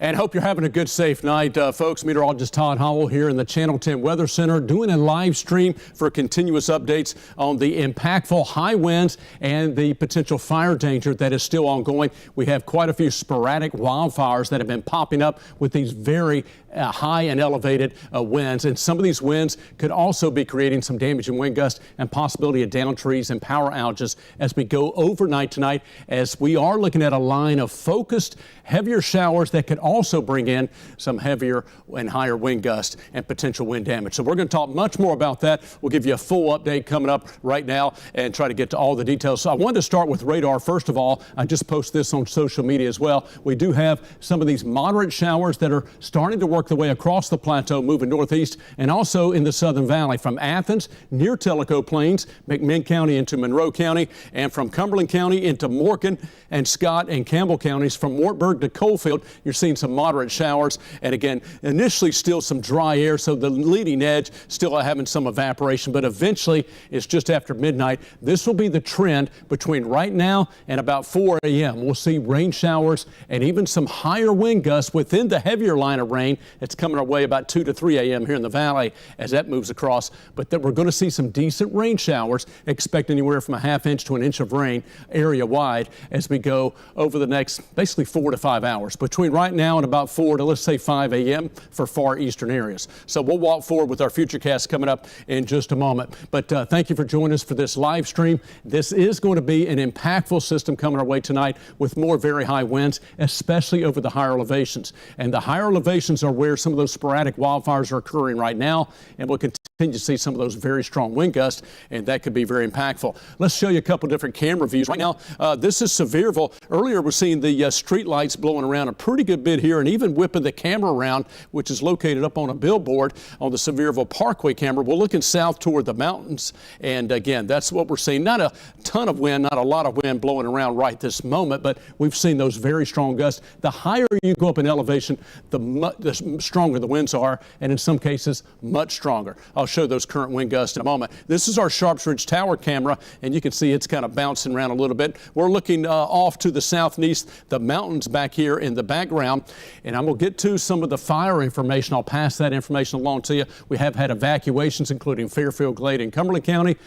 And hope you're having a good, safe night, folks. Meteorologist Todd Howell here in the Channel 10 Weather Center doing a live stream for continuous updates on the impactful high winds and the potential fire danger that is still ongoing. We have quite a few sporadic wildfires that have been popping up with these very high and elevated winds. And some of these winds could also be creating some damaging wind gusts and possibility of downed trees and power outages as we go overnight tonight, as we are looking at a line of focused heavier showers that could also bring in some heavier and higher wind gusts and potential wind damage. So we're going to talk much more about that. We'll give you a full update coming up right now and try to get to all the details. So I wanted to start with radar. First of all, I just posted this on social media as well. We do have some of these moderate showers that are starting to work their way across the plateau, moving northeast, and also in the Southern Valley from Athens near Tellico Plains, McMinn County into Monroe County, and from Cumberland County into Morgan and Scott and Campbell counties. From Wartburg to Coalfield, you're seeing some moderate showers. And again, initially still some dry air, so the leading edge still having some evaporation, but eventually it's just after midnight. This will be the trend between right now and about 4 a.m. We'll see rain showers and even some higher wind gusts within the heavier line of rain. It's coming our way about 2 to 3 a.m. here in the valley as that moves across. But that we're going to see some decent rain showers. Expect anywhere from a half inch to an inch of rain area wide as we go over the next basically 4 to 5 hours between right now and about 4 to let's say 5 a.m. for far eastern areas. So we'll walk forward with our futurecast coming up in just a moment. But thank you for joining us for this live stream. This is going to be an impactful system coming our way tonight with more very high winds, especially over the higher elevations. And the higher elevations are where some of those sporadic wildfires are occurring right now, and we'll continue to see some of those very strong wind gusts, and that could be very impactful. Let's show you a couple different camera views. Right now, this is Sevierville. Earlier, we're seeing the street lights blowing around a pretty good bit here and even whipping the camera around, which is located up on a billboard on the Sevierville Parkway camera. We're looking south toward the mountains, and again, that's what we're seeing. Not a ton of wind, not a lot of wind blowing around right this moment, but we've seen those very strong gusts. The higher you go up in elevation, the stronger the winds are, and in some cases, much stronger. I'll show those current wind gusts in a moment. This is our Sharps Ridge Tower camera, and you can see it's kind of bouncing around a little bit. We're looking off to the south and east, the mountains back here in the background, and I'm going to get to some of the fire information. I'll pass that information along to you. We have had evacuations, including Fairfield, Glade, and Cumberland County,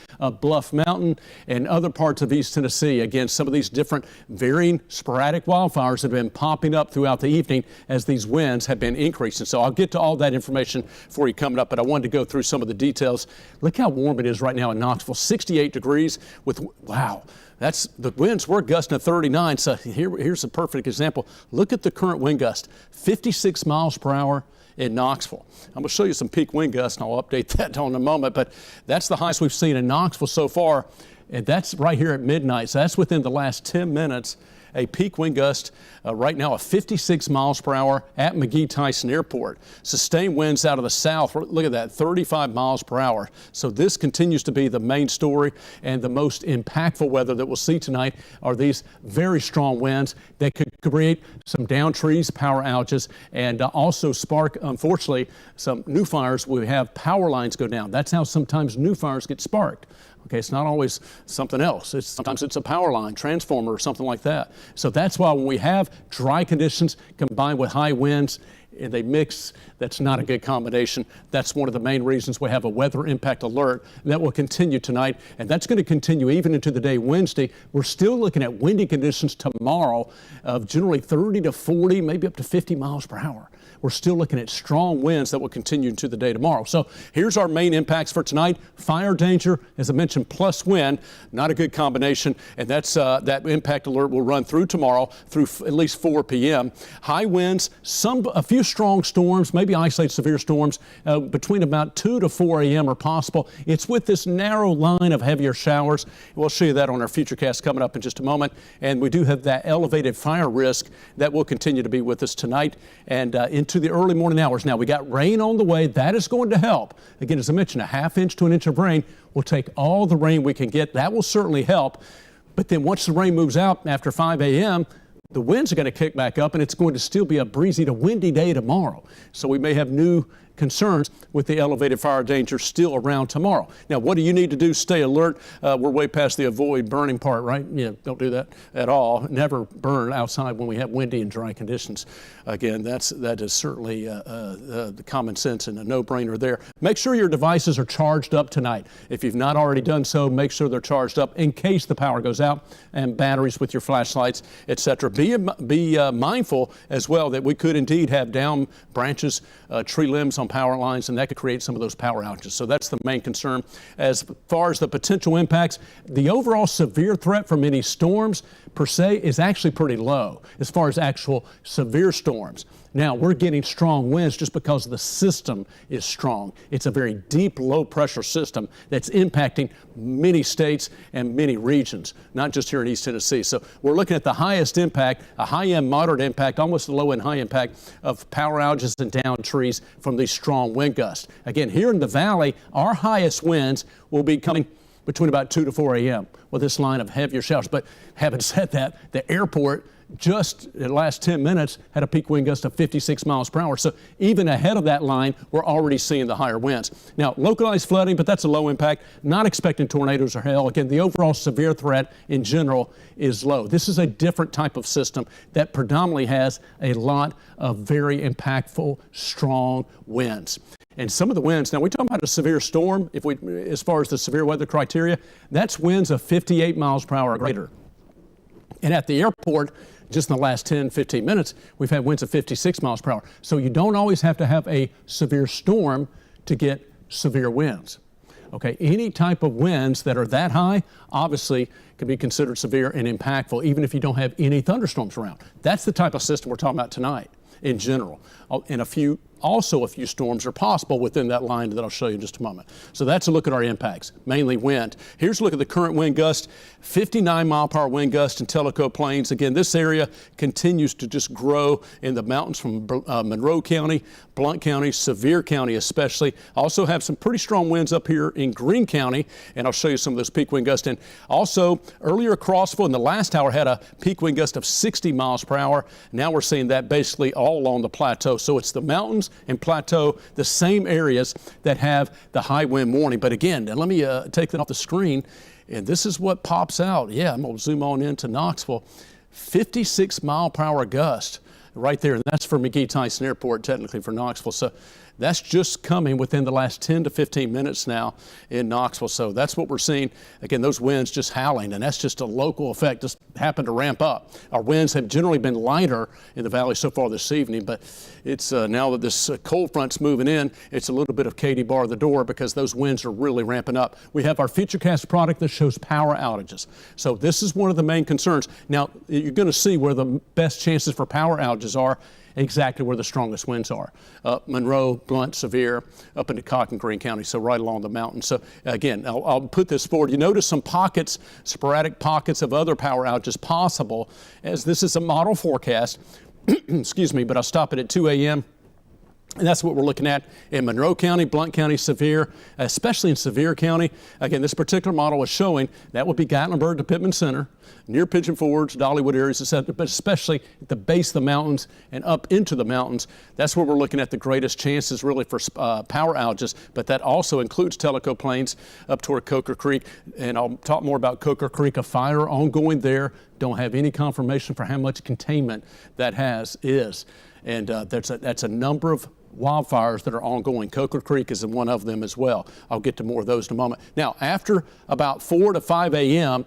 Bluff Mountain, and other parts of East Tennessee. Again, some of these different varying sporadic wildfires have been popping up throughout the evening as these winds have been increasing. So I'll get to all that information for you coming up, but I wanted to go through some of the details. Look how warm it is right now in Knoxville, 68 degrees with, wow. That's the winds were gusting at 39. So here's a perfect example. Look at the current wind gust, 56 miles per hour in Knoxville. I'm going to show you some peak wind gusts, and I'll update that in a moment. But that's the highest we've seen in Knoxville so far, and that's right here at midnight. So that's within the last 10 minutes. A peak wind gust right now of 56 miles per hour at McGee-Tyson Airport. Sustained winds out of the south, look at that, 35 miles per hour. So this continues to be the main story, and the most impactful weather that we'll see tonight are these very strong winds that could create some downed trees, power outages, and also spark, unfortunately, some new fires. We have power lines go down. That's how sometimes new fires get sparked. Okay, it's not always something else. Sometimes it's a power line, transformer, or something like that. So that's why when we have dry conditions combined with high winds, and they mix, that's not a good combination. That's one of the main reasons we have a weather impact alert that will continue tonight, and that's going to continue even into the day Wednesday. We're still looking at windy conditions tomorrow of generally 30 to 40, maybe up to 50 miles per hour. We're still looking at strong winds that will continue into the day tomorrow. So here's our main impacts for tonight. Fire danger, as I mentioned, plus wind, not a good combination. And that's that impact alert will run through tomorrow through at least 4 p.m. High winds, a few strong storms, maybe isolated severe storms between about 2 to 4 a.m. are possible. It's with this narrow line of heavier showers. We'll show you that on our futurecast coming up in just a moment. And we do have that elevated fire risk that will continue to be with us tonight and into the early morning hours. Now, we got rain on the way. That is going to help. Again, as I mentioned, a half inch to an inch of rain. We'll take all the rain we can get. That will certainly help. But then once the rain moves out after 5 a.m., the winds are going to kick back up, and it's going to still be a breezy to windy day tomorrow. So we may have new concerns with the elevated fire danger still around tomorrow. Now, what do you need to do? Stay alert. We're way past the avoid burning part, right? Yeah, don't do that at all. Never burn outside when we have windy and dry conditions. Again, that is certainly the common sense and a no-brainer there. Make sure your devices are charged up tonight. If you've not already done so, make sure they're charged up in case the power goes out, and batteries with your flashlights, etc. Be mindful as well that we could indeed have down branches, tree limbs on power lines, and that could create some of those power outages. So that's the main concern. As far as the potential impacts, the overall severe threat from any storms per se is actually pretty low as far as actual severe storms. Now, we're getting strong winds just because the system is strong. It's a very deep, low-pressure system that's impacting many states and many regions, not just here in East Tennessee. So we're looking at the highest impact, a high-end, moderate impact, almost a low-end, high impact of power outages and down trees from these strong wind gusts. Again, here in the valley, our highest winds will be coming between about 2 to 4 a.m. with this line of heavier showers. But having said that, the airport just in the last 10 minutes had a peak wind gust of 56 miles per hour. So even ahead of that line, we're already seeing the higher winds. Now, localized flooding, but that's a low impact. Not expecting tornadoes or hail. Again, the overall severe threat in general is low. This is a different type of system that predominantly has a lot of very impactful, strong winds. And some of the winds, now we talk about a severe storm, as far as the severe weather criteria, that's winds of 58 miles per hour or greater. And at the airport, just in the last 10, 15 minutes, we've had winds of 56 miles per hour. So you don't always have to have a severe storm to get severe winds. Okay, any type of winds that are that high, obviously, can be considered severe and impactful, even if you don't have any thunderstorms around. That's the type of system we're talking about tonight in general. And a few storms are possible within that line that I'll show you in just a moment. So that's a look at our impacts, mainly wind. Here's a look at the current wind gust, 59 mile per hour wind gust in Tellico Plains. Again, this area continues to just grow in the mountains from Monroe County, Blount County, Sevier County especially. Also have some pretty strong winds up here in Greene County, and I'll show you some of those peak wind gusts. And also earlier Crossville in the last hour had a peak wind gust of 60 miles per hour. Now we're seeing that basically all along the plateau. So it's the mountains and plateau, the same areas that have the high wind warning. But again, let me take that off the screen, and this is what pops out. Yeah, I'm going to zoom on into Knoxville. 56 mile per hour gust right there, and that's for McGhee-Tyson Airport, technically for Knoxville. So that's just coming within the last 10 to 15 minutes now in Knoxville. So that's what we're seeing. Again, those winds just howling, and that's just a local effect, just happened to ramp up. Our winds have generally been lighter in the valley so far this evening, but it's now that this cold front's moving in, it's a little bit of Katie bar the door because those winds are really ramping up. We have our FeatureCast product that shows power outages. So this is one of the main concerns. Now, you're going to see where the best chances for power outages are, exactly where the strongest winds are. Monroe, Blount, Sevier, up into Cotton, Greene County, so right along the mountain. So again, I'll put this forward. You notice some pockets, sporadic pockets of other power outages possible, as this is a model forecast. Excuse me, but I'll stop it at 2 a.m. And that's what we're looking at in Monroe County, Blount County, Sevier, especially in Sevier County. Again, this particular model is showing that would be Gatlinburg to Pittman Center, near Pigeon Forge, Dollywood areas, etc., but especially at the base of the mountains and up into the mountains. That's where we're looking at the greatest chances really for power outages, but that also includes Tellico Plains up toward Coker Creek. And I'll talk more about Coker Creek, a fire ongoing there. Don't have any confirmation for how much containment that is. And that's a number of wildfires that are ongoing. Coker Creek is one of them as well. I'll get to more of those in a moment. Now, after about 4 to 5 a.m.,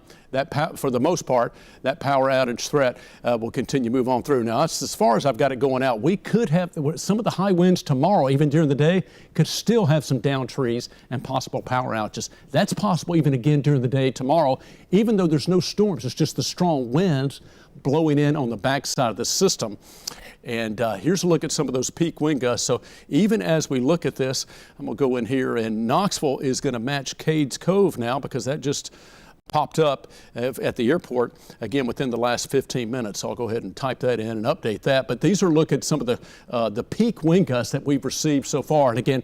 for the most part, that power outage threat will continue to move on through. Now, that's as far as I've got it going out. We could have some of the high winds tomorrow, even during the day, could still have some down trees and possible power outages. That's possible even again during the day tomorrow, even though there's no storms. It's just the strong winds blowing in on the backside of the system. And here's a look at some of those peak wind gusts. So even as we look at this, I'm going to go in here, and Knoxville is going to match Cades Cove now because that just popped up at the airport, again, within the last 15 minutes. So I'll go ahead and type that in and update that. But these are look at some of the peak wind gusts that we've received so far. And again,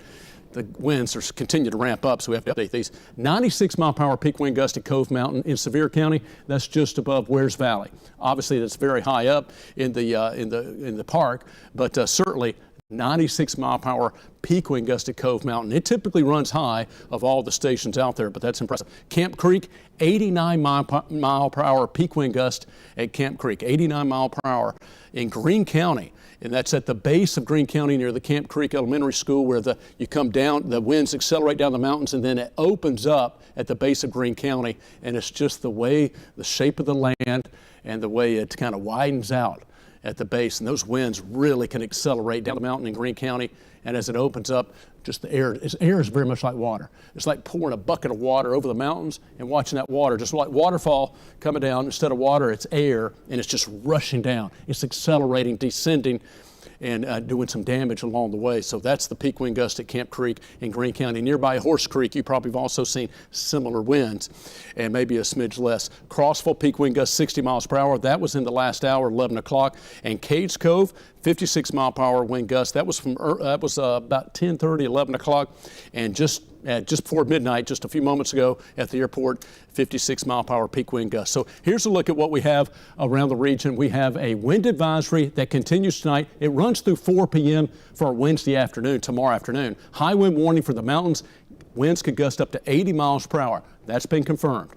the winds are continue to ramp up, so we have to update these. 96 mile per hour peak wind gust at Cove Mountain in Sevier County. That's just above Wares Valley. Obviously, that's very high up in the park, but certainly 96-mile-per-hour peak wind gust at Cove Mountain. It typically runs high of all the stations out there, but that's impressive. Camp Creek, 89-mile-per-hour peak wind gust at Camp Creek, 89 mile per hour in Greene County. And that's at the base of Greene County near the Camp Creek Elementary School, where you come down, the winds accelerate down the mountains, and then it opens up at the base of Greene County. And it's just the shape of the land and the way it kind of widens out at the base, and those winds really can accelerate down the mountain in Greene County. And as it opens up, just the air is very much like water. It's like pouring a bucket of water over the mountains and watching that water, just like waterfall coming down. Instead of water, it's air, and it's just rushing down. It's accelerating, descending, and doing some damage along the way. So that's the peak wind gust at Camp Creek in Greene County. Nearby Horse Creek, you probably have also seen similar winds, and maybe a smidge less. Crossville, peak wind gust 60 miles per hour. That was in the last hour, 11 o'clock. And Cades Cove, 56 mile per hour wind gust. That was about 10:30, 11 o'clock. And just before midnight, just a few moments ago at the airport, 56 mile per hour peak wind gust. So here's a look at what we have around the region. We have a wind advisory that continues tonight. It runs through 4 p.m. for Wednesday afternoon, tomorrow afternoon. High wind warning for the mountains. Winds could gust up to 80 miles per hour. That's been confirmed.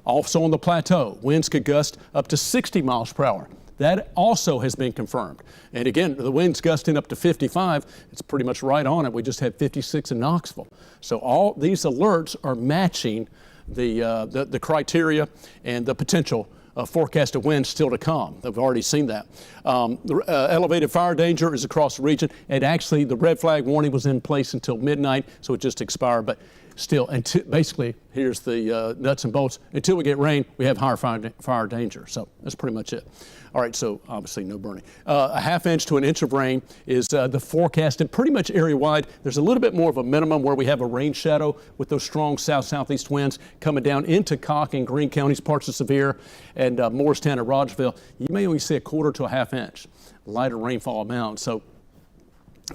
Also on the plateau, winds could gust up to 60 miles per hour. That also has been confirmed. And again, the wind's gusting up to 55. It's pretty much right on it. We just had 56 in Knoxville. So all these alerts are matching the criteria and the potential forecasted winds still to come. They've already seen that. The elevated fire danger is across the region. And actually, the red flag warning was in place until midnight, so it just expired. But still, basically, here's the nuts and bolts. Until we get rain, we have higher fire danger. So that's pretty much it. All right, so obviously no burning. A half inch to an inch of rain is the forecasted pretty much area-wide. There's a little bit more of a minimum where we have a rain shadow with those strong south-southeast winds coming down into Cocke and Greene counties, parts of Sevier, and Morristown and Rogersville. You may only see a quarter to a half inch lighter rainfall amount. So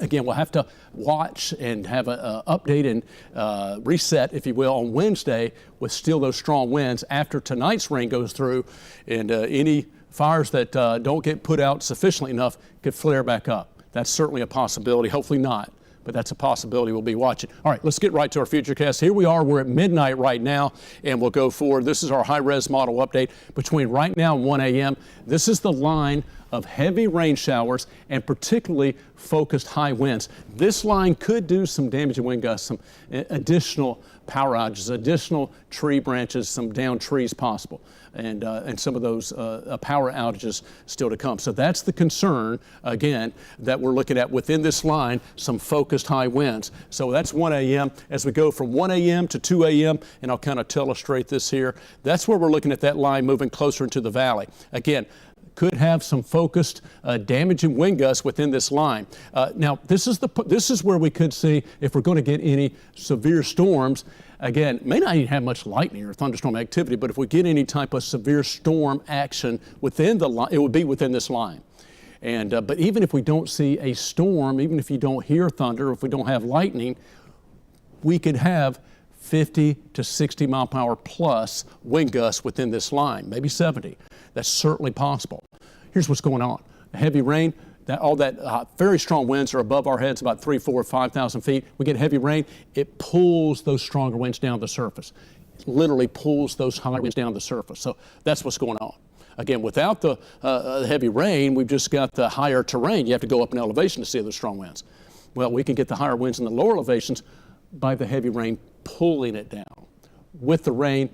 again, we'll have to watch and have an update and reset, if you will, on Wednesday with still those strong winds after tonight's rain goes through, and any fires that don't get put out sufficiently enough could flare back up. That's certainly a possibility. Hopefully not, but that's a possibility we'll be watching. All right, let's get right to our Futurecast. Here we are. We're at midnight right now, and we'll go forward. This is our high-res model update between right now and 1 a.m. This is the line of heavy rain showers and particularly focused high winds. This line could do some damage to wind gusts, some additional power outages, additional tree branches, some downed trees possible, and some of those power outages still to come. So that's the concern, again, that we're looking at within this line, some focused high winds. So that's 1 a.m. As we go from 1 a.m. to 2 a.m., and I'll kind of illustrate this here, that's where we're looking at that line moving closer into the valley. Again, could have some focused damaging wind gusts within this line. Now, this is where we could see if we're going to get any severe storms. Again, may not even have much lightning or thunderstorm activity, but if we get any type of severe storm action within the line, it would be within this line. And but even if we don't see a storm, even if you don't hear thunder, if we don't have lightning, we could have 50 to 60 mile per hour plus wind gusts within this line, maybe 70. That's certainly possible. Here's what's going on. Heavy rain, all that very strong winds are above our heads, about 3, 4, 5,000 feet. We get heavy rain, it pulls those stronger winds down the surface. It literally pulls those higher winds down the surface. So that's what's going on. Again, without the heavy rain, we've just got the higher terrain. You have to go up in elevation to see those strong winds. Well, we can get the higher winds in the lower elevations by the heavy rain pulling it down. With the rain,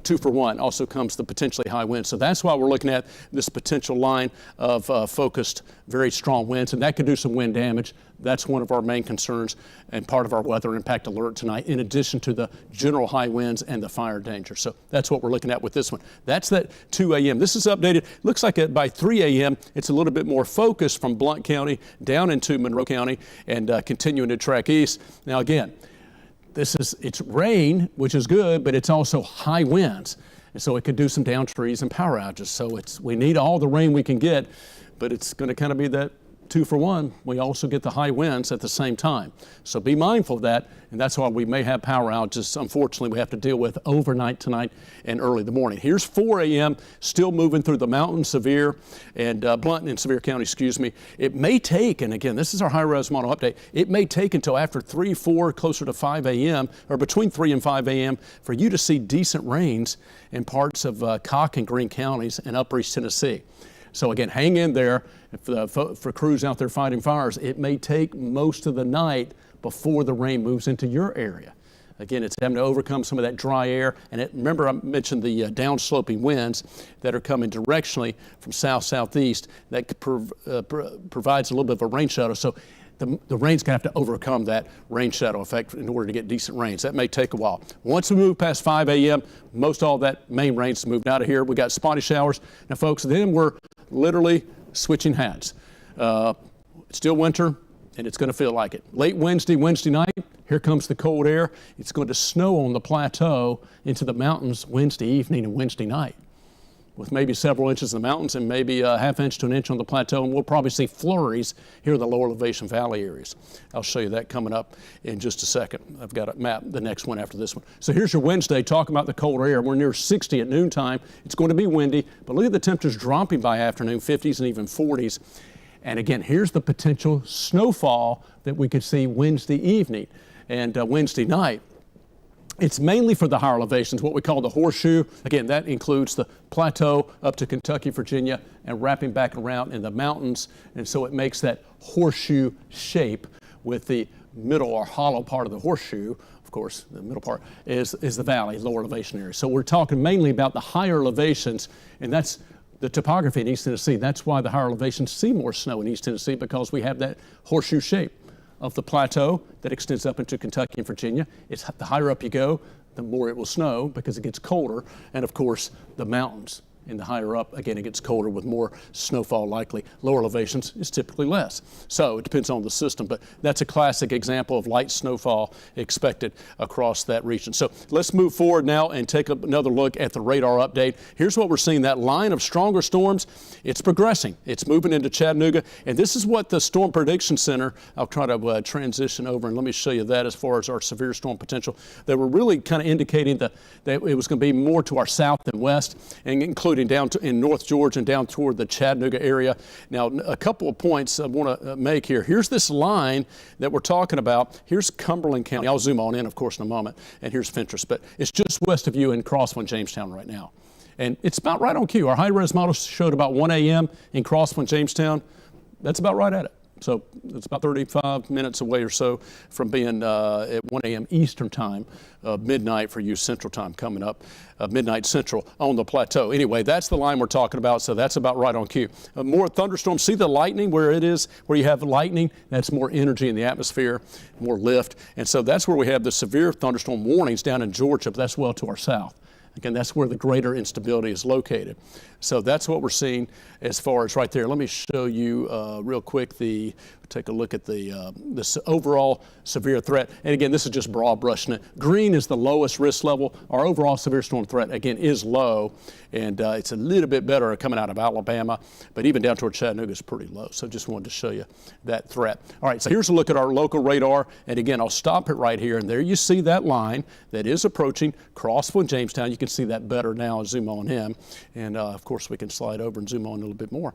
2 for 1 also comes the potentially high winds. So that's why we're looking at this potential line of focused, very strong winds, and that could do some wind damage. That's one of our main concerns and part of our weather impact alert tonight, in addition to the general high winds and the fire danger. So that's what we're looking at with this one. That's that 2 a.m. This is updated. Looks like by 3 a.m. it's a little bit more focused from Blount County down into Monroe County and continuing to track east. Now again, it's rain, which is good, but it's also high winds. And so it could do some down trees and power outages. So we need all the rain we can get, but it's going to kind of be that 2 for 1, we also get the high winds at the same time. So be mindful of that, and that's why we may have power outages, unfortunately, we have to deal with overnight tonight and early in the morning. Here's 4 a.m., still moving through the mountains, Sevier and Blount and Sevier County, excuse me. It may take, and again, this is our high-res model update, it may take until after 3, 4, closer to 5 a.m., or between 3 and 5 a.m. for you to see decent rains in parts of Cocke and Greene counties and upper East Tennessee. So again, hang in there. For crews out there fighting fires, it may take most of the night before the rain moves into your area. Again, it's having to overcome some of that dry air. And remember, I mentioned the downsloping winds that are coming directionally from south-southeast that provides a little bit of a rain shadow. So the rain's going to have to overcome that rain shadow effect in order to get decent rains. That may take a while. Once we move past 5 a.m., most all that main rain's moved out of here. We got spotty showers. Now, folks, then we're literally switching hats. It's still winter, and it's going to feel like it. Late Wednesday night, here comes the cold air. It's going to snow on the plateau into the mountains Wednesday evening and Wednesday night, with maybe several inches in the mountains and maybe a half inch to an inch on the plateau. And we'll probably see flurries here in the lower elevation valley areas. I'll show you that coming up in just a second. I've got a map, the next one after this one. So here's your Wednesday, talking about the colder air. We're near 60 at noontime. It's going to be windy, but look at the temperatures dropping by afternoon, 50s and even 40s. And again, here's the potential snowfall that we could see Wednesday evening and Wednesday night. It's mainly for the higher elevations, what we call the horseshoe. Again, that includes the plateau up to Kentucky, Virginia, and wrapping back around in the mountains. And so it makes that horseshoe shape with the middle or hollow part of the horseshoe. Of course, the middle part is the valley, lower elevation area. So we're talking mainly about the higher elevations, and that's the topography in East Tennessee. That's why the higher elevations see more snow in East Tennessee, because we have that horseshoe shape of the plateau that extends up into Kentucky and Virginia. It's the higher up you go, the more it will snow because it gets colder. And of course, the mountains. And the higher up, again, it gets colder with more snowfall likely. Lower elevations is typically less. So it depends on the system, but that's a classic example of light snowfall expected across that region. So let's move forward now and take another look at the radar update. Here's what we're seeing. That line of stronger storms, it's progressing. It's moving into Chattanooga, and this is what the Storm Prediction Center, I'll try to transition over and let me show you that as far as our severe storm potential. They were really kind of indicating that it was going to be more to our south than west, and including down in North Georgia and down toward the Chattanooga area. Now, a couple of points I want to make here. Here's this line that we're talking about. Here's Cumberland County. I'll zoom on in, of course, in a moment. And here's Fentress, but it's just west of you in Crossland, Jamestown right now. And it's about right on cue. Our high-res model showed about 1 a.m. in Crossland, Jamestown. That's about right at it. So it's about 35 minutes away or so from being at 1 a.m. Eastern time, midnight for you Central time coming up, midnight Central on the plateau. Anyway, that's the line we're talking about, so that's about right on cue. More thunderstorms. See the lightning where it is, where you have lightning? That's more energy in the atmosphere, more lift. And so that's where we have the severe thunderstorm warnings down in Georgia, but that's well to our south. Again, that's where the greater instability is located. So that's what we're seeing as far as right there. Let me show you real quick take a look at this overall severe threat. And again, this is just broad brushing it. Green is the lowest risk level. Our overall severe storm threat, again, is low. And it's a little bit better coming out of Alabama, but even down toward Chattanooga is pretty low. So just wanted to show you that threat. All right, so here's a look at our local radar. And again, I'll stop it right here. And there you see that line that is approaching Crossville and Jamestown. You can see that better now. Zoom on in. And of course, we can slide over and zoom on a little bit more.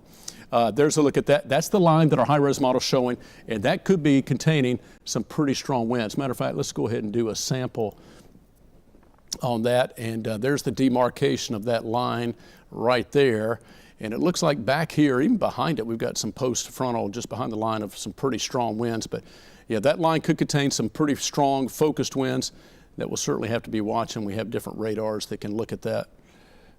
There's a look at that. That's the line that our high-res model is showing, and that could be containing some pretty strong winds. Matter of fact, let's go ahead and do a sample on that. And there's the demarcation of that line right there. And it looks like back here, even behind it, we've got some post-frontal just behind the line of some pretty strong winds. But yeah, that line could contain some pretty strong focused winds that we'll certainly have to be watching. We have different radars that can look at that.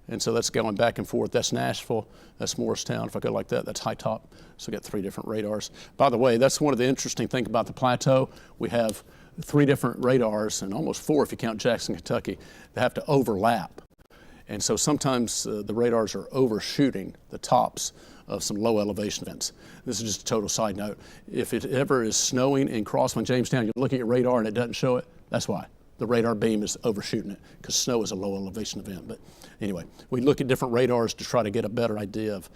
And so that's going back and forth. That's Nashville, that's Morristown. If I go like that, that's High Top. So we got 3 different radars. By the way, that's one of the interesting things about the plateau. We have 3 different radars, and almost 4 if you count Jackson, Kentucky, that have to overlap. And so sometimes the radars are overshooting the tops of some low elevation events. This is just a total side note. If it ever is snowing in Crossland, Jamestown, you look at your radar and it doesn't show it, that's why. The radar beam is overshooting it because snow is a low elevation event. But anyway, we look at different radars to try to get a better idea of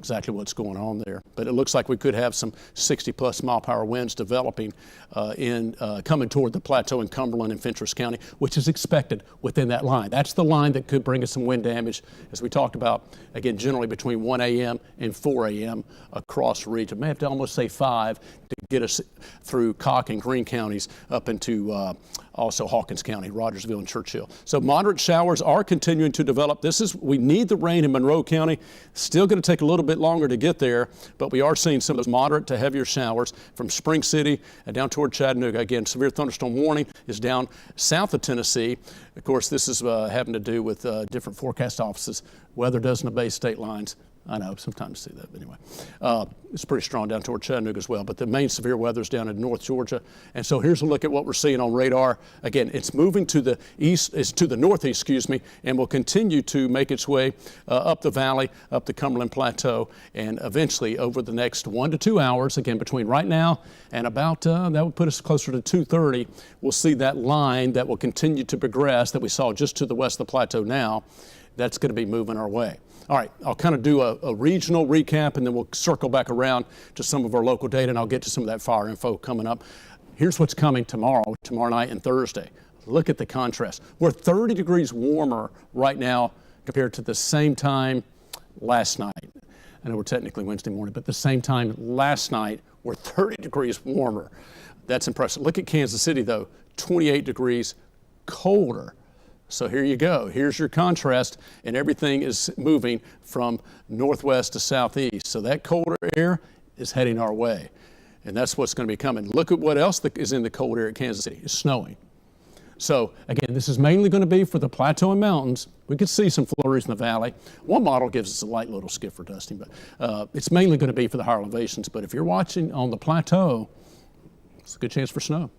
exactly what's going on there. But it looks like we could have some 60-plus mile-per-hour winds developing coming toward the plateau in Cumberland and Fentress County, which is expected within that line. That's the line that could bring us some wind damage, as we talked about, again, generally between 1 a.m. and 4 a.m. across the region. May have to almost say 5 to get us through Cocke and Greene counties up into also Hawkins County, Rogersville and Churchill. So moderate showers are continuing to develop. We need the rain in Monroe County. Still going to take a little bit longer to get there, but we are seeing some of those moderate to heavier showers from Spring City down toward Chattanooga. Again, severe thunderstorm warning is down south of Tennessee. Of course, this is having to do with different forecast offices. Weather doesn't obey state lines. I know, sometimes see that, but anyway. It's pretty strong down toward Chattanooga as well, but the main severe weather is down in North Georgia. And so here's a look at what we're seeing on radar. Again, it's moving to the east, it's to the northeast, excuse me, and will continue to make its way up the valley, up the Cumberland Plateau, and eventually over the next 1 to 2 hours, again, between right now and about, that would put us closer to 2:30, we'll see that line that will continue to progress that we saw just to the west of the plateau now. That's going to be moving our way. All right, I'll kind of do a regional recap, and then we'll circle back around to some of our local data, and I'll get to some of that fire info coming up. Here's what's coming tomorrow night and Thursday. Look at the contrast. We're 30 degrees warmer right now compared to the same time last night. I know we're technically Wednesday morning, but the same time last night, we're 30 degrees warmer. That's impressive. Look at Kansas City, though, 28 degrees colder. So here you go. Here's your contrast, and everything is moving from northwest to southeast. So that colder air is heading our way, and that's what's going to be coming. Look at what else is in the cold air at Kansas City. It's snowing. So again, this is mainly going to be for the plateau and mountains. We could see some flurries in the valley. One model gives us a light little skid for dusting, but it's mainly going to be for the higher elevations. But if you're watching on the plateau, it's a good chance for snow.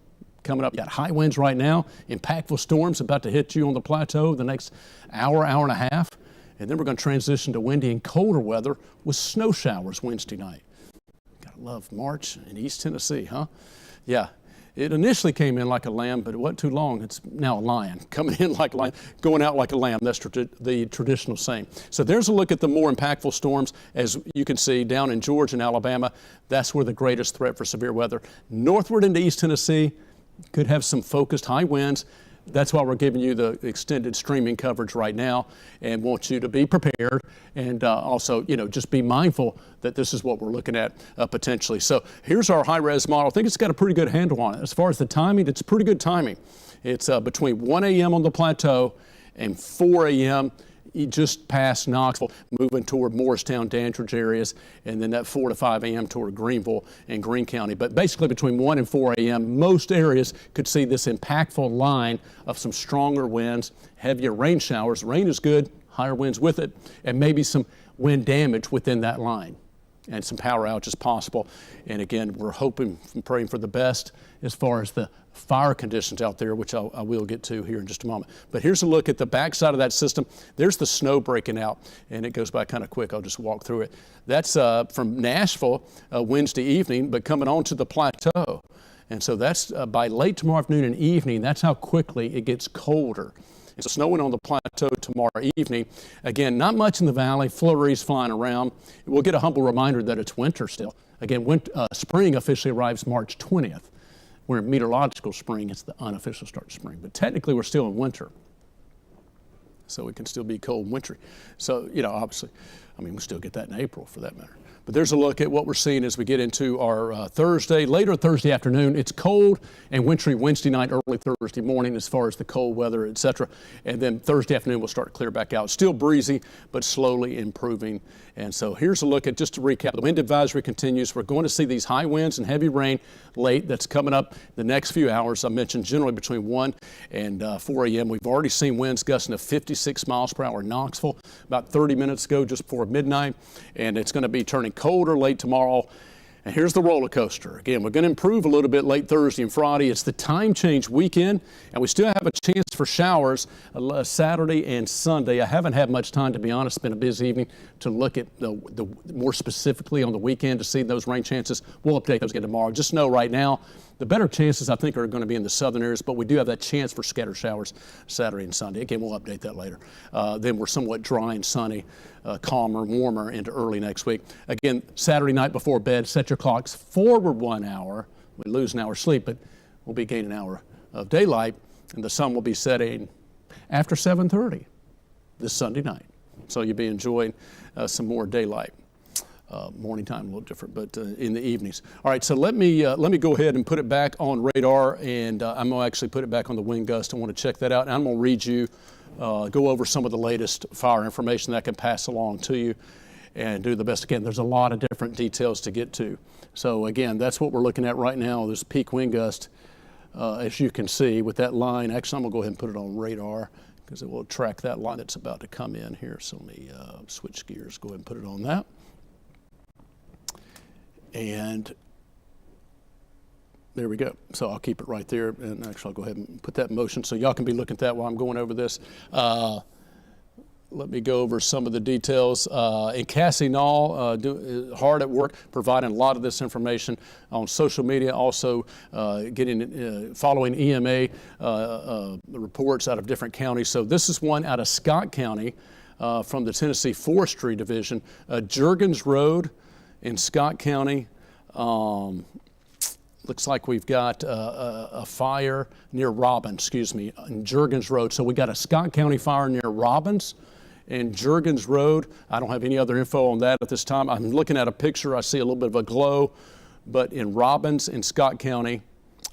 Coming up, you got high winds right now, impactful storms about to hit you on the plateau the next hour and a half, and then we're going to transition to windy and colder weather with snow showers Wednesday night. Gotta love March in East Tennessee, huh? Yeah, it initially came in like a lamb, but it wasn't too long. It's now a lion, coming in like a lion, going out like a lamb. That's the traditional saying. So there's a look at the more impactful storms. As you can see, down in Georgia and Alabama, that's where the greatest threat for severe weather. Northward into East Tennessee, could have some focused high winds. That's why we're giving you the extended streaming coverage right now, and want you to be prepared, and also, just be mindful that this is what we're looking at potentially. So here's our high-res model. I think it's got a pretty good handle on it. As far as the timing, it's pretty good timing. It's between 1 a.m. on the plateau and 4 a.m. just past Knoxville, moving toward Morristown, Dandridge areas, and then that 4 to 5 a.m. toward Greenville and Greene County. But basically between 1 and 4 a.m., most areas could see this impactful line of some stronger winds, heavier rain showers. Rain is good, higher winds with it, and maybe some wind damage within that line, and some power outages possible. And again, we're hoping and praying for the best as far as the fire conditions out there, which I will get to here in just a moment. But here's a look at the backside of that system. There's the snow breaking out, and it goes by kind of quick. I'll just walk through it. That's from Nashville Wednesday evening, but coming on to the plateau. And so that's by late tomorrow afternoon and evening, that's how quickly it gets colder. It's snowing on the plateau tomorrow evening. Again, not much in the valley, flurries flying around. We'll get a humble reminder that it's winter still. Again, spring officially arrives March 20th. We're in meteorological spring. It's the unofficial start of spring. But technically, we're still in winter. So it can still be cold and wintry. So, obviously, we'll still get that in April for that matter. But there's a look at what we're seeing as we get into our later Thursday afternoon. It's cold and wintry Wednesday night, early Thursday morning as far as the cold weather, etc. And then Thursday afternoon will start to clear back out. Still breezy, but slowly improving. And so here's a look at, just to recap, the wind advisory continues. We're going to see these high winds and heavy rain late. That's coming up the next few hours. I mentioned generally between 1 and 4 a.m. We've already seen winds gusting to 56 miles per hour in Knoxville about 30 minutes ago, just before midnight. And it's going to be turning colder late tomorrow. And here's the roller coaster. Again, we're going to improve a little bit late Thursday and Friday. It's the time change weekend, and we still have a chance for showers Saturday and Sunday. I haven't had much time, to be honest. It's been a busy evening to look at the more specifically on the weekend to see those rain chances. We'll update those again tomorrow. Just know right now The better chances, I think, are going to be in the southern areas, but we do have that chance for scattered showers Saturday and Sunday. Again, we'll update that later. Then we're somewhat dry and sunny, calmer, warmer into early next week. Again, Saturday night before bed, set your clocks forward 1 hour. We lose an hour's sleep, but we'll be gaining an hour of daylight, and the sun will be setting after 7:30 this Sunday night. So you'll be enjoying some more daylight. Morning time a little different, but in the evenings. All right, so let me go ahead and put it back on radar, and I'm going to actually put it back on the wind gust. I want to check that out. And I'm going to read you, go over some of the latest fire information that I can pass along to you and do the best again. There's a lot of different details to get to. So again, that's what we're looking at right now, this peak wind gust, as you can see with that line. Actually, I'm going to go ahead and put it on radar because it will track that line that's about to come in here. So let me switch gears, go ahead and put it on that. And there we go. So I'll keep it right there. And actually, I'll go ahead and put that in motion so y'all can be looking at that while I'm going over this. Let me go over some of the details. And Cassie Nall, hard at work, providing a lot of this information on social media, also following EMA reports out of different counties. So this is one out of Scott County from the Tennessee Forestry Division. Juergens Road in Scott County. Looks like we've got a fire near Robbins, in Juergens Road. So we got a Scott County fire near Robbins and Juergens Road. I don't have any other info on that at this time. I'm looking at a picture. I see a little bit of a glow, but in Robbins in Scott County,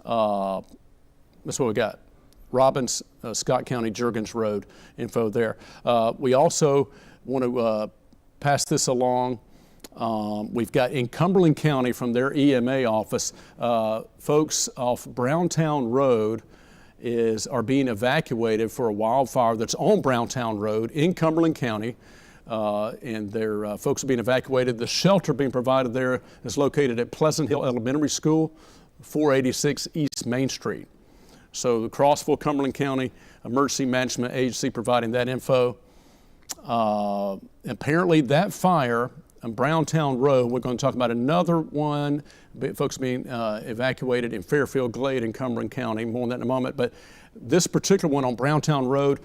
that's what we got. Robbins, Scott County, Juergens Road info there. We also want to pass this along. We've got in Cumberland County from their EMA office, folks off Browntown Road are being evacuated for a wildfire that's on Browntown Road in Cumberland County. And their folks are being evacuated. The shelter being provided there is located at Pleasant Hill Elementary School, 486 East Main Street. So the Crossville, Cumberland County Emergency Management Agency providing that info. Apparently that fire on Browntown Road, we're going to talk about another one, folks being evacuated in Fairfield Glade in Cumberland County, more on that in a moment, but this particular one on Browntown Road,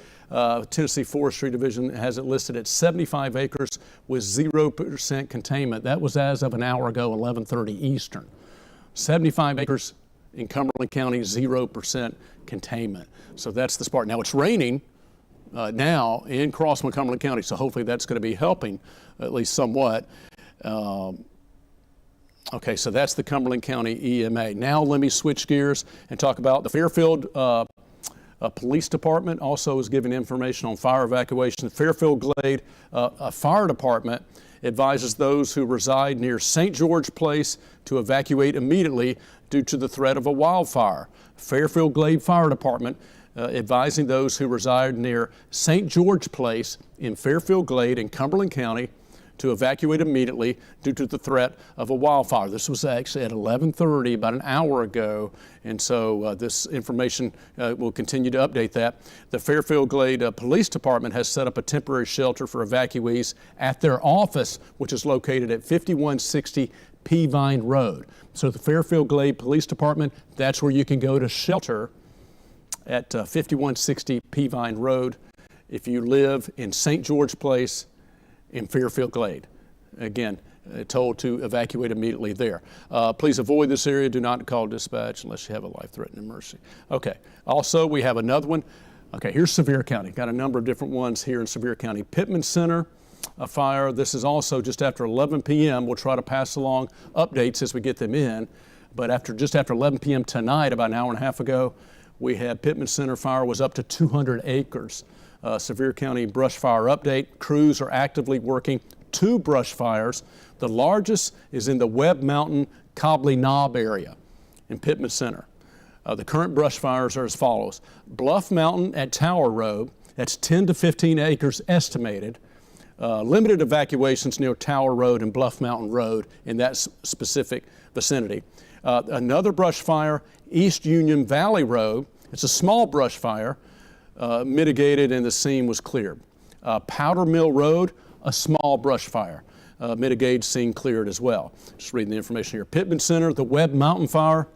Tennessee Forestry Division has it listed at 75 acres with 0% containment. That was as of an hour ago, 11:30 Eastern. 75 acres in Cumberland County, 0% containment. So that's the spark. Now it's raining now in Crossville, Cumberland County, so hopefully that's going to be helping at least somewhat. Okay, so that's the Cumberland County EMA. Now let me switch gears and talk about the Fairfield Police Department also is giving information on fire evacuation. The Fairfield Glade Fire Department advises those who reside near St. George Place to evacuate immediately due to the threat of a wildfire. Fairfield Glade Fire Department advising those who reside near St. George Place in Fairfield Glade in Cumberland County to evacuate immediately due to the threat of a wildfire. This was actually at 11:30, about an hour ago, and so this information will continue to update that. The Fairfield Glade Police Department has set up a temporary shelter for evacuees at their office, which is located at 5160 Peavine Road. So the Fairfield Glade Police Department, that's where you can go to shelter at 5160 Peavine Road if you live in St. George Place in Fairfield Glade. Again, told to evacuate immediately there. Please avoid this area. Do not call dispatch unless you have a life-threatening emergency. Okay, also we have another one. Okay, here's Sevier County. Got a number of different ones here in Sevier County. Pittman Center, a fire. This is also just after 11 p.m. We'll try to pass along updates as we get them in. But just after 11 p.m. tonight, about an hour and a half ago, we had Pittman Center fire was up to 200 acres. Sevier County brush fire update. Crews are actively working 2 brush fires. The largest is in the Webb Mountain Cobley Knob area in Pittman Center. The current brush fires are as follows. Bluff Mountain at Tower Road, that's 10 to 15 acres estimated. Limited evacuations near Tower Road and Bluff Mountain Road in that specific vicinity. Another brush fire, East Union Valley Road. It's a small brush fire, mitigated and the scene was cleared. Powder Mill Road, a small brush fire, mitigated, scene cleared as well. Just reading the information here. Pittman Center, the Webb Mountain Fire,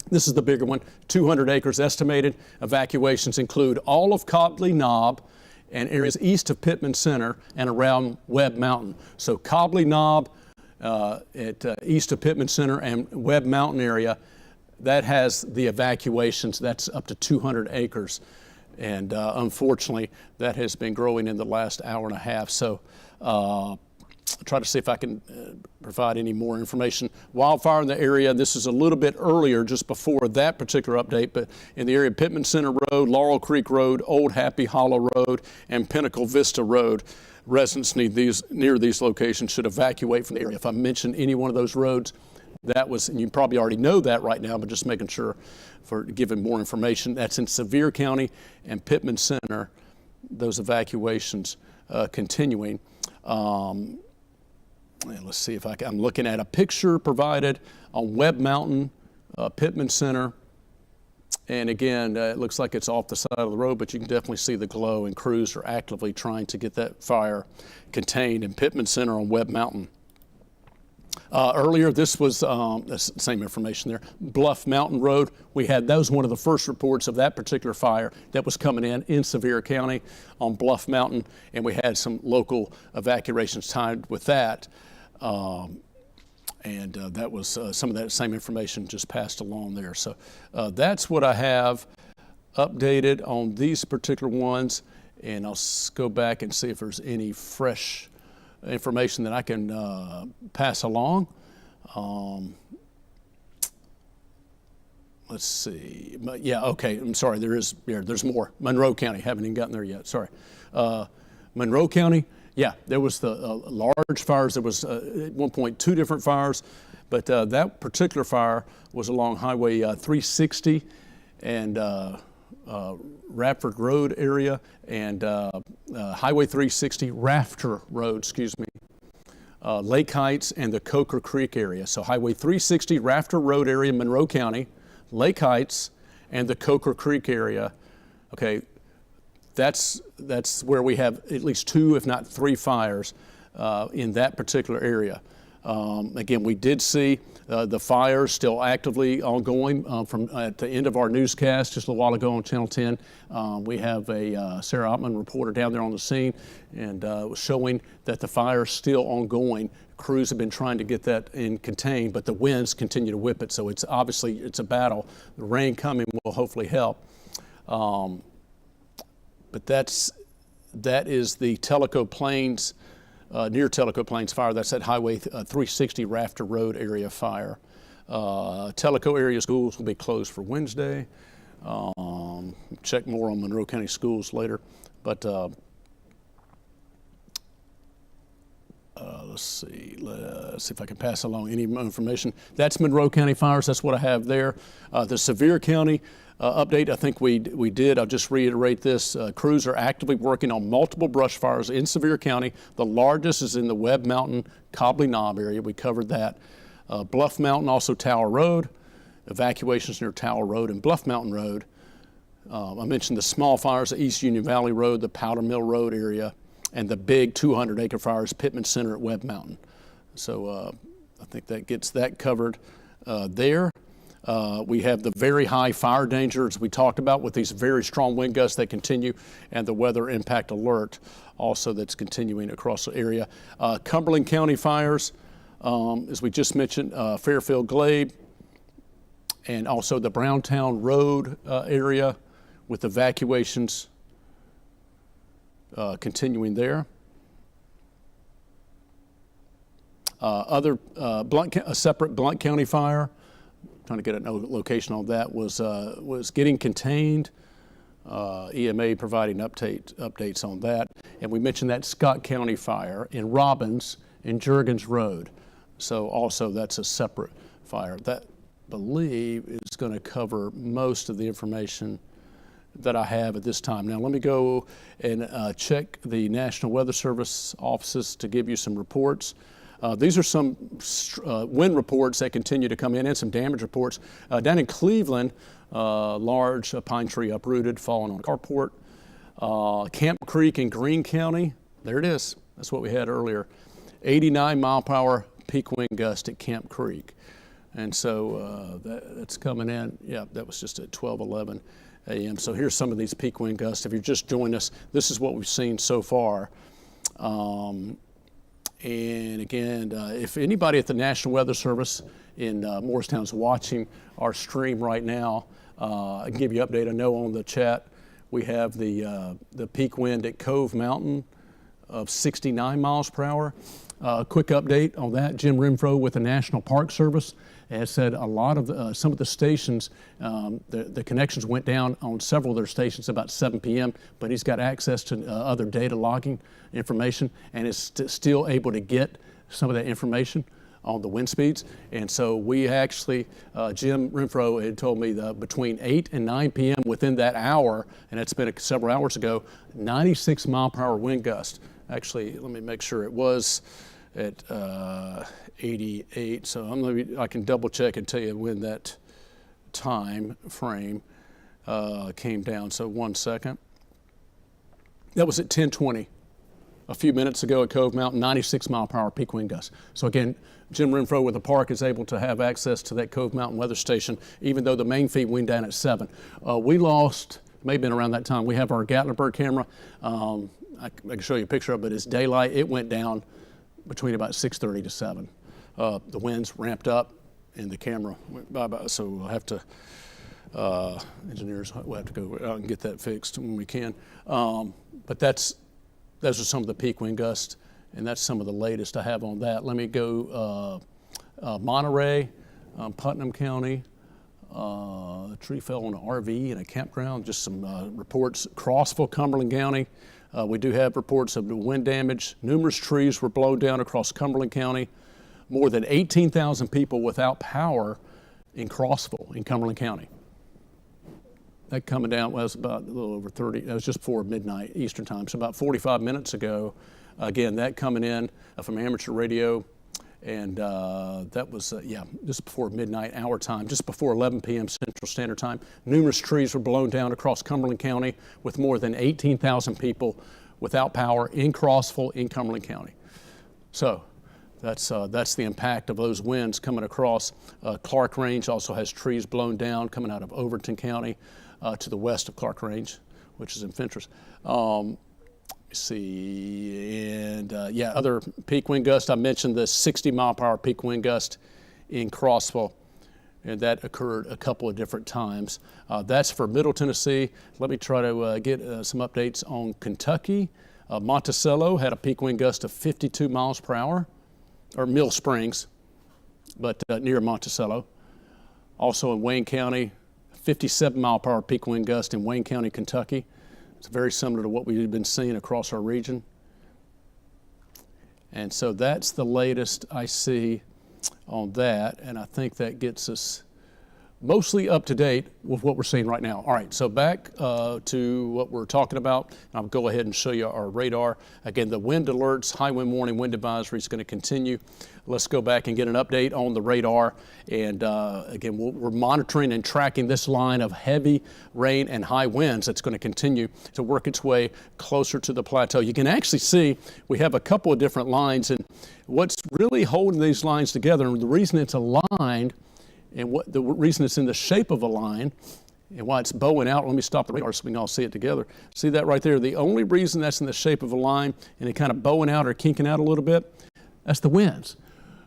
This is the bigger one, 200 acres estimated. Evacuations include all of Cobley Knob and areas east of Pittman Center and around Webb Mountain. So Cobley Knob east of Pittman Center and Webb Mountain area, that has the evacuations. That's up to 200 acres. And unfortunately, that has been growing in the last hour and a half. So I'll try to see if I can provide any more information. Wildfire in the area, this is a little bit earlier, just before that particular update, but in the area of Pittman Center Road, Laurel Creek Road, Old Happy Hollow Road, and Pinnacle Vista Road. Residents near these locations should evacuate from the area. If I mention any one of those roads, that was, and you probably already know that right now, but just making sure for giving more information. That's in Sevier County and Pittman Center, those evacuations continuing. And let's see if I'm looking at a picture provided on Webb Mountain, Pittman Center. And again, it looks like it's off the side of the road, but you can definitely see the glow, and crews are actively trying to get that fire contained in Pittman Center on Webb Mountain. Earlier, this was the same information there. Bluff Mountain Road, that was one of the first reports of that particular fire that was coming in Sevier County on Bluff Mountain, and we had some local evacuations timed with that. And that was some of that same information just passed along there. So that's what I have updated on these particular ones, and I'll go back and see if there's any fresh information that I can pass along. Let's see. Yeah, okay, I'm sorry, there's more. Monroe County, haven't even gotten there yet, sorry. Monroe County, yeah, there was the large fires. There was at one point 2 different fires, but that particular fire was along Highway 360 and Radford Road area, and Highway 360 Rafter Road, Lake Heights and the Coker Creek area. So Highway 360 Rafter Road area, Monroe County, Lake Heights, and the Coker Creek area. Okay, that's where we have at least 2, if not 3 fires in that particular area. Again, we did see the fires still actively ongoing from at the end of our newscast just a little while ago on Channel 10. We have a Sarah Ottman reporter down there on the scene, and showing that the fire is still ongoing. Crews have been trying to get that contained, but the winds continue to whip it. So it's obviously a battle. The rain coming will hopefully help. But that is the Tellico Plains. Near Tellico Plains fire. That's at Highway 360 Rafter Road area fire. Tellico area schools will be closed for Wednesday. Check more on Monroe County schools later. But let's see if I can pass along any more information. That's Monroe County fires. That's what I have there. The Sevier County update, I think we did. I'll just reiterate this. Crews are actively working on multiple brush fires in Sevier County. The largest is in the Webb Mountain, Cobley Knob area. We covered that. Bluff Mountain, also Tower Road. Evacuations near Tower Road and Bluff Mountain Road. I mentioned the small fires at East Union Valley Road, the Powder Mill Road area, and the big 200-acre fires, Pittman Center at Webb Mountain. So I think that gets that covered there. We have the very high fire danger, as we talked about, with these very strong wind gusts that continue, and the weather impact alert also that's continuing across the area. Cumberland County fires, as we just mentioned, Fairfield Glade, and also the Browntown Road area with evacuations continuing there. A separate Blount County fire, trying to get a location on that, was getting contained. EMA providing updates on that. And we mentioned that Scott County fire in Robbins and Juergens Road. So also that's a separate fire. That, I believe, is going to cover most of the information that I have at this time. Now let me go and check the National Weather Service offices to give you some reports. These are some wind reports that continue to come in, and some damage reports. Down in Cleveland, large pine tree uprooted, fallen on a carport. Camp Creek in Greene County, there it is. That's what we had earlier. 89 mile per hour peak wind gust at Camp Creek. And so that's coming in. Yeah, that was just at 12:11 a.m. So here's some of these peak wind gusts. If you're just joining us, this is what we've seen so far. And again, if anybody at the National Weather Service in Morristown is watching our stream right now, I can give you an update. I know on the chat we have the peak wind at Cove Mountain of 69 miles per hour. Quick update on that. Jim Renfro with the National Park Service has said a lot of some of the stations, the connections went down on several of their stations about 7 p.m., but he's got access to other data logging information and is still able to get some of that information on the wind speeds. And so we actually, Jim Renfro had told me that between 8 and 9 p.m. within that hour, and that's been several hours ago, 96 mile per hour wind gust. Actually, let me make sure it was at 88. So I can double check and tell you when that time frame came down. So 1 second. That was at 10:20. A few minutes ago at Cove Mountain, 96 mile per hour peak wind gusts. So again, Jim Renfro with the park is able to have access to that Cove Mountain weather station, even though the main feed went down at 7. We lost, may have been around that time, we have our Gatlinburg camera. I can show you a picture of it. It's daylight. It went down between about 6:30 to 7. The winds ramped up and the camera went bye-bye. So we'll have to, engineers will have to go out and get that fixed when we can. But those are some of the peak wind gusts, and that's some of the latest I have on that. Let me go Monterey, Putnam County. A tree fell on an RV in a campground. Just some reports. Crossville, Cumberland County. We do have reports of wind damage. Numerous trees were blown down across Cumberland County. More than 18,000 people without power in Crossville in Cumberland County. That coming down was about a little over 30. That was just before midnight Eastern time. So about 45 minutes ago. Again, that coming in from amateur radio. And that was, just before midnight our time, just before 11 p.m. Central Standard Time. Numerous trees were blown down across Cumberland County with more than 18,000 people without power in Crossville in Cumberland County. So that's the impact of those winds coming across. Clark Range also has trees blown down coming out of Overton County to the west of Clark Range, which is in Fentress. See, and other peak wind gust. I mentioned the 60 mile per hour peak wind gust in Crossville, and that occurred a couple of different times. That's for Middle Tennessee. Let me try to get some updates on Kentucky. Monticello had a peak wind gust of 52 miles per hour, or Mill Springs, but near Monticello. Also in Wayne County, 57 mile per hour peak wind gust in Wayne County, Kentucky. It's very similar to what we've been seeing across our region. And so that's the latest I see on that, and I think that gets us mostly up to date with what we're seeing right now. All right, so back to what we're talking about. I'll go ahead and show you our radar. Again, the wind alerts, high wind warning, wind advisory is going to continue. Let's go back and get an update on the radar. And again, we're monitoring and tracking this line of heavy rain and high winds that's going to continue to work its way closer to the plateau. You can actually see we have a couple of different lines, and what's really holding these lines together, and the reason it's aligned and what the reason it's in the shape of a line and why it's bowing out, let me stop the radar so we can all see it together. See that right there? The only reason that's in the shape of a line and it kind of bowing out or kinking out a little bit, that's the winds.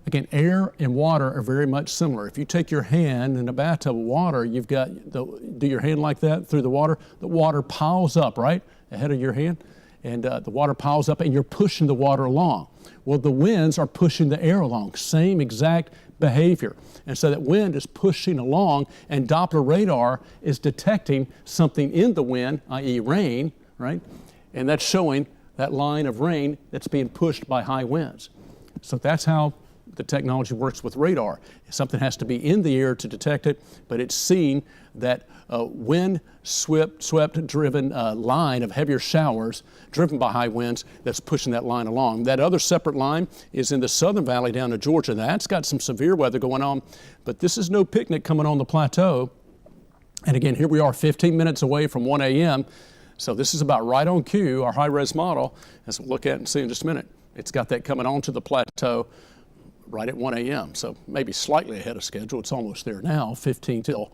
Again, air and water are very much similar. If you take your hand in a bathtub of water, you've got, do your hand like that through the water piles up, right, ahead of your hand, and the water piles up and you're pushing the water along. Well, the winds are pushing the air along, same exact behavior. And so that wind is pushing along, and Doppler radar is detecting something in the wind, i.e. rain, right? And that's showing that line of rain that's being pushed by high winds. So that's how the technology works with radar. Something has to be in the air to detect it, but it's seeing that wind swept driven line of heavier showers driven by high winds that's pushing that line along. That other separate line is in the Southern Valley down to Georgia. That's got some severe weather going on, but this is no picnic coming on the plateau. And again, here we are 15 minutes away from 1 a.m. So this is about right on cue, our high-res model, as we'll look at and see in just a minute. It's got that coming onto the plateau right at 1 a.m. So maybe slightly ahead of schedule. It's almost there now, 15 till,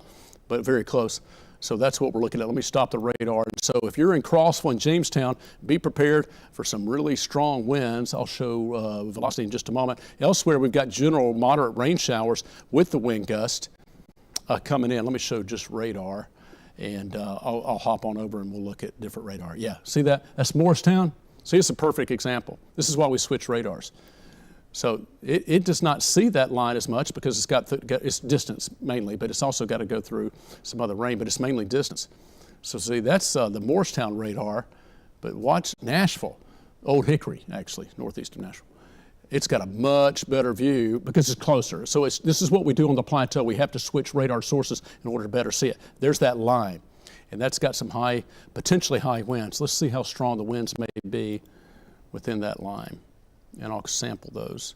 but very close. So that's what we're looking at. Let me stop the radar. So if you're in Crossville and Jamestown, be prepared for some really strong winds. I'll show velocity in just a moment. Elsewhere, we've got general moderate rain showers with the wind gust coming in. Let me show just radar, and I'll hop on over and we'll look at different radar. Yeah, see that? That's Morristown. See, it's a perfect example. This is why we switch radars. So it does not see that line as much because it's got it's distance mainly, but it's also got to go through some other rain, but it's mainly distance. So see, that's the Morristown radar, but watch Nashville, Old Hickory, actually, northeast of Nashville. It's got a much better view because it's closer. So this is what we do on the plateau. We have to switch radar sources in order to better see it. There's that line, and that's got some potentially high winds. Let's see how strong the winds may be within that line. And I'll sample those.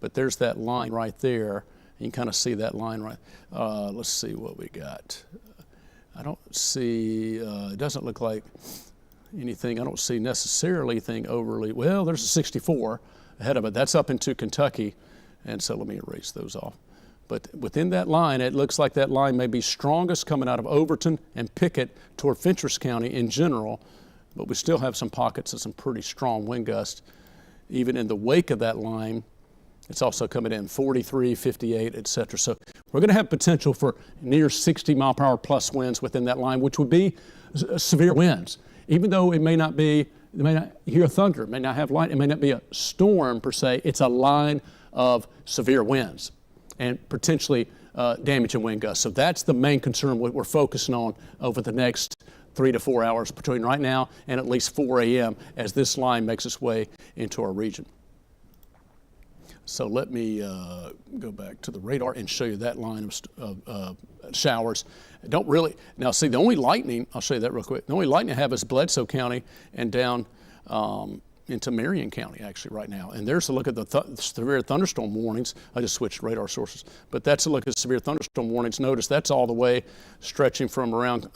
But there's that line right there. You can kind of see that line right. Let's see what we got. I don't see, it doesn't look like anything. I don't see necessarily anything overly, well, there's a 64 ahead of it. That's up into Kentucky. And so let me erase those off. But within that line, it looks like that line may be strongest coming out of Overton and Pickett toward Fentress County in general. But we still have some pockets of some pretty strong wind gusts. Even in the wake of that line, it's also coming in 43, 58, et cetera. So we're going to have potential for near 60 mile per hour plus winds within that line, which would be severe winds. Even though it may not be, you may not hear thunder, it may not have light, it may not be a storm per se, it's a line of severe winds and potentially damaging wind gusts. So that's the main concern what we're focusing on over the next 3 to 4 hours between right now and at least 4 a.m. as this line makes its way into our region. So let me go back to the radar and show you that line of showers. Don't really, now see the only lightning, I'll show you that real quick. The only lightning I have is Bledsoe County and down into Marion County actually right now. And there's a look at the severe thunderstorm warnings. I just switched radar sources, but that's a look at severe thunderstorm warnings. Notice that's all the way stretching from around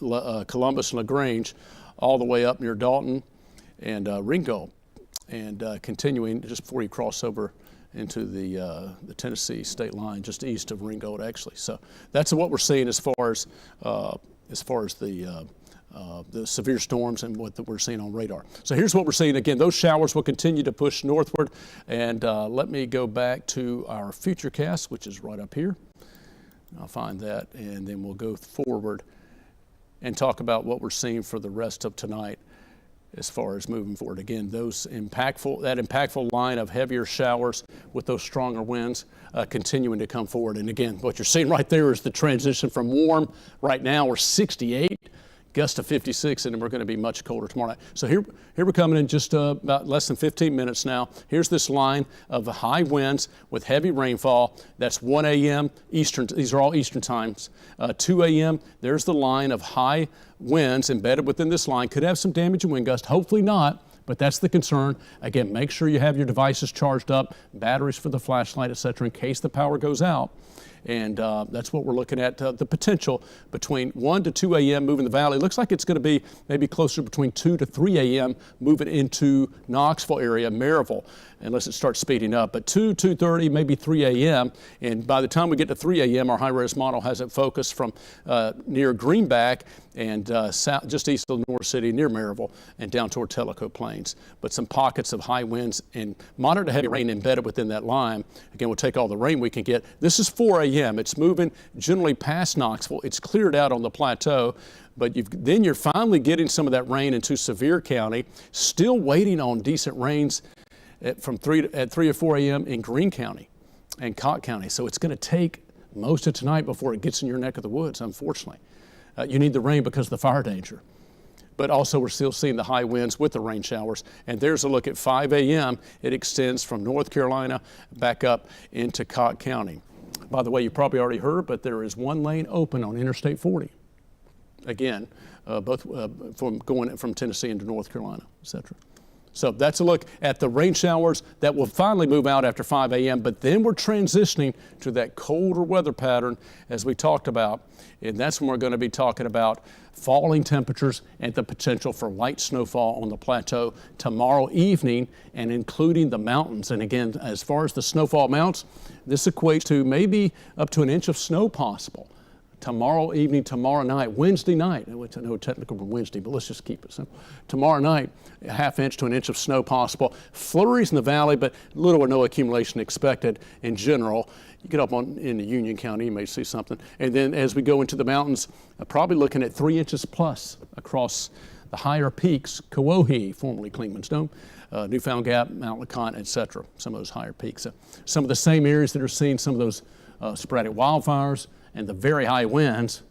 Columbus and LaGrange all the way up near Dalton and Ringgold, and continuing just before you cross over into the Tennessee state line, just east of Ringgold actually. So that's what we're seeing as far as the severe storms and what we're seeing on radar. So here's what we're seeing. Again, those showers will continue to push northward. And let me go back to our Futurecast, which is right up here. I'll find that, and then we'll go forward and talk about what we're seeing for the rest of tonight as far as moving forward. Again, that impactful line of heavier showers with those stronger winds continuing to come forward. And again, what you're seeing right there is the transition from warm. Right now we're 68. Gust to 56, and then we're going to be much colder tomorrow night. So here we're coming in just about less than 15 minutes now. Here's this line of high winds with heavy rainfall. That's 1 a.m. Eastern. These are all Eastern times. 2 a.m. There's the line of high winds embedded within this line. Could have some damage and wind gust. Hopefully not, but that's the concern. Again, make sure you have your devices charged up, batteries for the flashlight, et cetera, in case the power goes out. And that's what we're looking at, the potential between 1 to 2 a.m. moving the valley. It looks like it's going to be maybe closer between 2 to 3 a.m. moving into Knoxville area, Maryville, unless it starts speeding up. But 2:30, maybe 3 a.m. And by the time we get to 3 a.m., our high-res model has it focused from near Greenback and south, just east of North City, near Maryville, and down toward Tellico Plains. But some pockets of high winds and moderate to heavy rain embedded within that line. Again, we'll take all the rain we can get. This is 4 a.m. It's moving generally past Knoxville. It's cleared out on the plateau, but then you're finally getting some of that rain into Sevier County, still waiting on decent rains at 3 or 4 a.m. in Greene County and Cott County. So it's going to take most of tonight before it gets in your neck of the woods, unfortunately. You need the rain because of the fire danger. But also we're still seeing the high winds with the rain showers. And there's a look at 5 a.m. It extends from North Carolina back up into Cott County. By the way, you probably already heard, but there is one lane open on Interstate 40. Again, both from going from Tennessee into North Carolina, et cetera. So that's a look at the rain showers that will finally move out after 5 a.m. But then we're transitioning to that colder weather pattern as we talked about. And that's when we're going to be talking about falling temperatures and the potential for light snowfall on the plateau tomorrow evening, and including the mountains. And again, as far as the snowfall amounts, this equates to maybe up to an inch of snow possible tomorrow evening, tomorrow night, Wednesday night. I know technical for Wednesday, but let's just keep it simple. Tomorrow night, a half inch to an inch of snow possible. Flurries in the valley, but little or no accumulation expected in general. You get up in the Union County, you may see something. And then as we go into the mountains, probably looking at 3 inches plus across the higher peaks, Kawauhi, formerly Clingman's Dome, Newfound Gap, Mount LeConte, etc. Some of those higher peaks. Some of the same areas that are seeing some of those sporadic wildfires and the very high winds,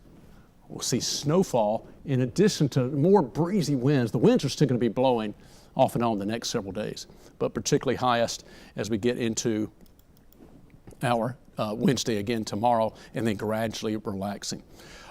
we'll see snowfall in addition to more breezy winds. The winds are still going to be blowing off and on the next several days, but particularly highest as we get into our Wednesday again tomorrow, and then gradually relaxing.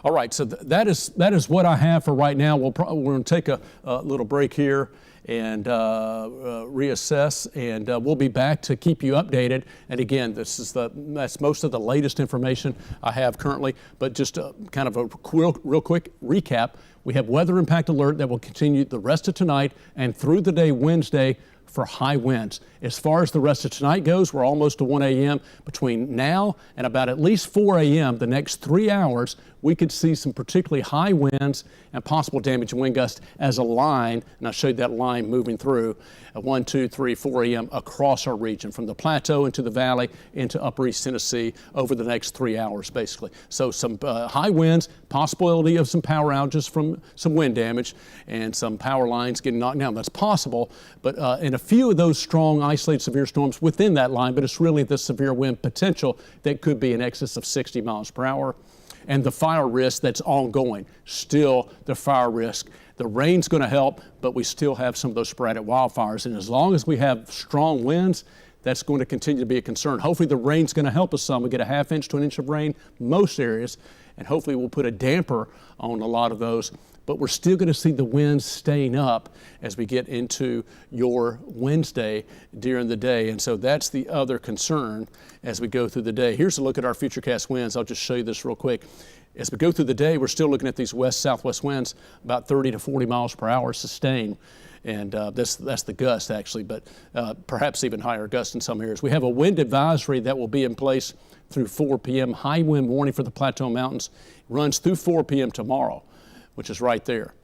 All right, so that is what I have for right now. we're going to take a little break here and reassess, and we'll be back to keep you updated. And again, that's most of the latest information I have currently, but just kind of a real quick recap. We have weather impact alert that will continue the rest of tonight and through the day Wednesday for high winds. As far as the rest of tonight goes, we're almost to 1 a.m. Between now and about at least 4 a.m., the next 3 hours, we could see some particularly high winds and possible damaging wind gusts as a line, and I showed that line moving through at 1, 2, 3, 4 a.m. across our region, from the plateau into the valley into upper East Tennessee over the next 3 hours, basically. So some high winds, possibility of some power outages from some wind damage, and some power lines getting knocked down. That's possible, but in a few of those strong isolated severe storms within that line, but it's really the severe wind potential that could be in excess of 60 miles per hour. And the fire risk that's ongoing, still the fire risk. The rain's going to help, but we still have some of those sporadic wildfires. And as long as we have strong winds, that's going to continue to be a concern. Hopefully the rain's going to help us some. We get a half inch to an inch of rain most areas, and hopefully we'll put a damper on a lot of those. But we're still going to see the winds staying up as we get into your Wednesday during the day. And so that's the other concern as we go through the day. Here's a look at our futurecast winds. I'll just show you this real quick. As we go through the day, we're still looking at these west-southwest winds, about 30 to 40 miles per hour sustained. And that's the gust, actually, but perhaps even higher gusts in some areas. We have a wind advisory that will be in place through 4 p.m. High wind warning for the Plateau Mountains runs through 4 p.m. tomorrow, which is right there.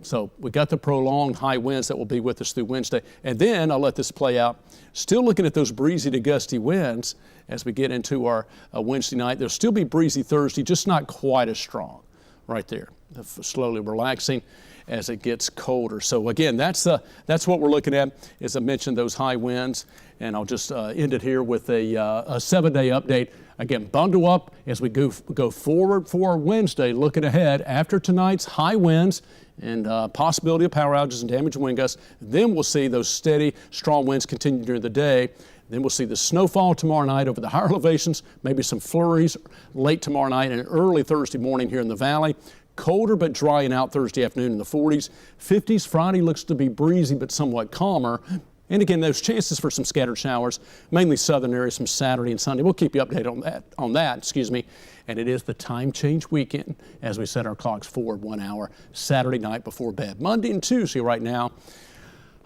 So we got the prolonged high winds that will be with us through Wednesday. And then I'll let this play out. Still looking at those breezy to gusty winds as we get into our Wednesday night. There'll still be breezy Thursday, just not quite as strong right there. Slowly relaxing as it gets colder. So again, that's what we're looking at. As I mentioned, those high winds. And I'll just end it here with a 7-day update. Again, bundle up as we go forward for Wednesday, looking ahead after tonight's high winds and possibility of power outages and damaging wind gusts. Then we'll see those steady, strong winds continue during the day. Then we'll see the snowfall tomorrow night over the higher elevations, maybe some flurries late tomorrow night and early Thursday morning here in the valley. Colder but drying out Thursday afternoon in the 40s. 50s. Friday looks to be breezy but somewhat calmer. And again, there's chances for some scattered showers, mainly southern areas from Saturday and Sunday. We'll keep you updated on that. And it is the time change weekend as we set our clocks forward 1 hour Saturday night before bed. Monday and Tuesday right now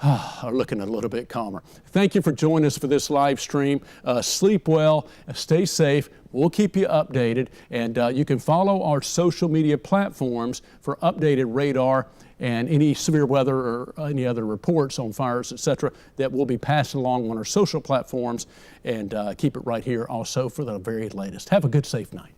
are looking a little bit calmer. Thank you for joining us for this live stream. Sleep well, stay safe. We'll keep you updated, and you can follow our social media platforms for updated radar and any severe weather or any other reports on fires, etc., that will be passed along on our social platforms, and keep it right here also for the very latest. Have a good, safe night.